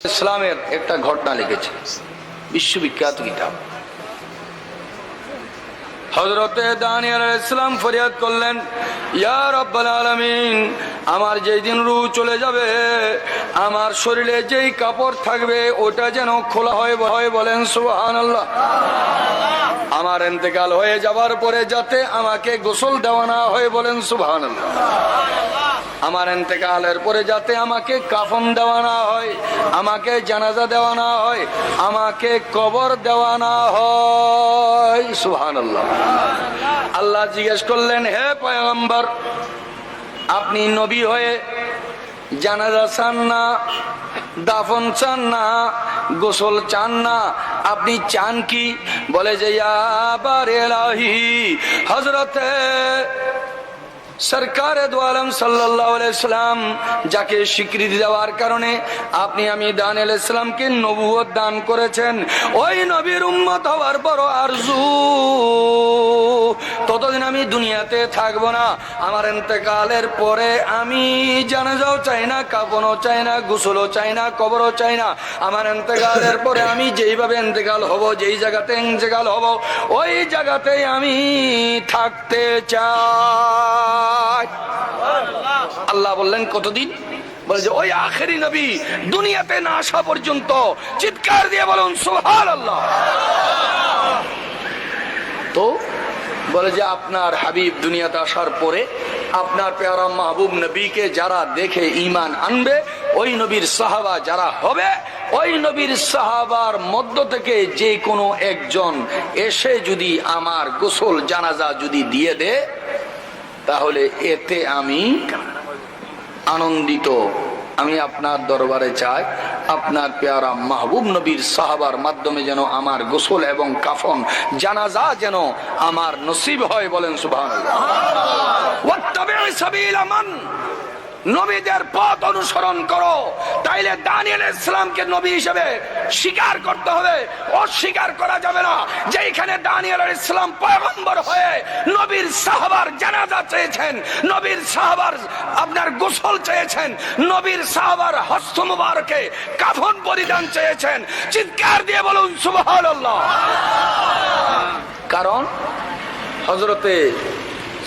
ইসলামের একটা ঘটনা লিখেছে, বিশ্ববিখ্যাত কিতাব। হযরতে দানিয়েল আলাইহিস সালাম ফরিয়াদ করলেন, ইয়া রাব্বাল আলামিন, আমার যেই দিন রূহ চলে যাবে, আমার শরীরে যেই কাপড় থাকবে ওটা যেন খোলা হয়। বলেন সুবহানাল্লাহ। আমার ইন্তেকাল হয়ে যাবার পরে যাতে আমাকে গোসল দেওয়া না হয়। বলেন সুবহানাল্লাহ। আমার ইন্তেকালের পরে যাতে আমাকে কাফন দেওয়া না হয়, আমাকে জানাজা দেওয়া না হয়, আমাকে কবর দেওয়া না হয়। সুবহানাল্লাহ। আল্লাহ জিজ্ঞেস করলেন, হে পয়গম্বর, আপনি নবী হয়ে জানাজা চান না, দাফন চান না, গোসল চান না, আপনি চান কি? বলে যে ইয়া বার ইলাহি, হযরতে সরকারে দু আলম সাল্লাল্লাহু আলাইহি সাল্লাম যাকে স্বীকৃতি দেওয়ার কারণে আপনি আমি দানিয়েল আলাইহিস সালামকে নবুয়ত দান করেছেন, ওই নবীর উম্মত হওয়ার বড় আরজু। ততদিন আমি দুনিয়াতে থাকবো না। আমার ইন্তেকালের পরে আমি জানাজাও চাই না, কাফনও চাই না, গোসলও চাই না, কবরও চাই না। আমার ইন্তেকালের পরে আমি যেইভাবে ইন্তেকাল হব, যেই জায়গাতে ইন্তেকাল হব, ওই জায়গাতেই আমি থাকতে চাই। আল্লাহ বললেন কতদিন? বলে যে ওই আখেরি নবী দুনিয়াতে না আসা পর্যন্ত। চিৎকার দিয়ে বলুন সুবহানাল্লাহ। তো বলে যে আপনার হাবিব দুনিয়াতে আসার পরে আপনার পেয়ারা মাহবুব নবীকে যারা দেখে ঈমান আনবে, ওই নবীর সাহাবা যারা হবে, ওই নবীর সাহাবার মধ্য থেকে যে কোনো একজন এসে যদি আমার গোসল জানাজা যদি দিয়ে দে, তাহলে এতে আমি আনন্দিত। আমি আপনার দরবারে চাই আপনার পেয়ারা মাহবুব নবীর সাহাবার মাধ্যমে যেন আমার গোসল এবং কাফন জানাজা যেন আমার নসিব হয়। বলেন সুবহানাল্লাহ। ওয়াত্তাবি' সাবিলা মান, নবীদের পথ অনুসরণ করো। তাইলে দানিয়েল আলাইহিস সালামকে নবী হিসেবে স্বীকার করতে হবে, অস্বীকার করা যাবে না। যেখানে দানিয়েল আলাইহিস সালাম পয়গম্বর হয়ে নবীর সাহাবার জানাজা চেয়েছেন, নবীর সাহাবার আপনার গোসল চেয়েছেন, নবীর সাহাবার হস্ত মুবারকে কাফন পরিধান চেয়েছেন, চিৎকার দিয়ে বলুন সুবহানাল্লাহ। কারণ হযরতে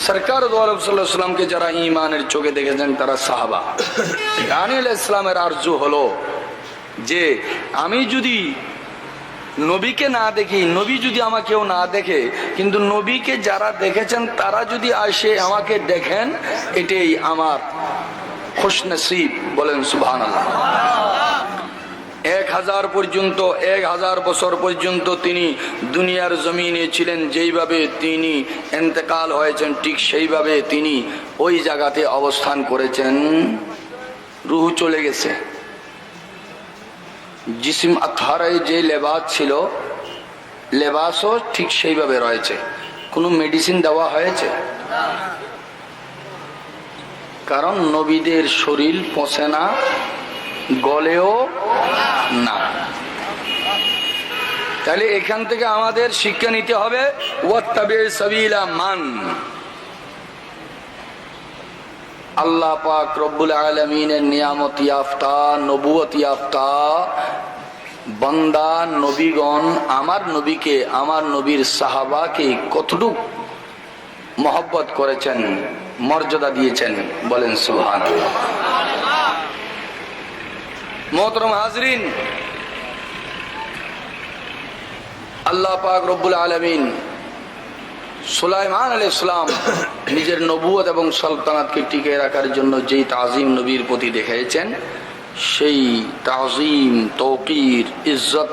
সরকার দু আলম সাল্লাল্লাহু আলাইহি ওয়াসাল্লামকে যারা ঈমানের চোখে দেখেছেন তারা সাহাবা। দানিয়েল আলাইহিস সালামের আরজু হলো যে আমি যদি নবীকে না দেখি, নবী যদি আমাকেও না দেখে, কিন্তু নবীকে যারা দেখেছেন তারা যদি আসে আমাকে দেখেন, এটাই আমার খুশনসিব। বলেন সুবহানাল্লাহ। 1000 বছর পর্যন্ত তিনি দুনিয়ার জমিনে ছিলেন। যেইভাবে তিনি ইন্তেকাল হয়েছেন ঠিক সেইভাবে তিনি ওই জায়গাতে অবস্থান করেছেন। রূহ চলে গেছে। জিসিম আতহারায় যে লেবাস ছিল, লেবাসও ঠিক সেইভাবে রয়েছে। কোনো মেডিসিন দেওয়া হয়েছে? কারণ নবীদের শরীর পচে না, গলেও না। তাহলে এখান থেকে আমাদের শিক্ষা নিতে হবে, ওয়াত্তাবি' সাবিলা মান। আল্লাহ পাক রব্বুল আলামিনের নিয়ামত ইয়াফতা, নবুয়ত ইয়াফতা বান্দা নবীগণ আমার নবীকে, আমার নবীর সাহাবাকে কতটুকু মহব্বত করেছেন, মর্যাদা দিয়েছেন। বলেন সুবহানাল্লাহ। মোহতরম হাজরিন, আল্লাহ পাক রব্বুল আলামিন সুলাইমান আলাইহিস সালাম নিজের নবুয়ত এবং সালতানাতকে টিকিয়ে রাখার জন্য যেই তাজিম নবীর প্রতি দেখিয়েছেন, সেই তাজিম, তৌকির, ইজ্জত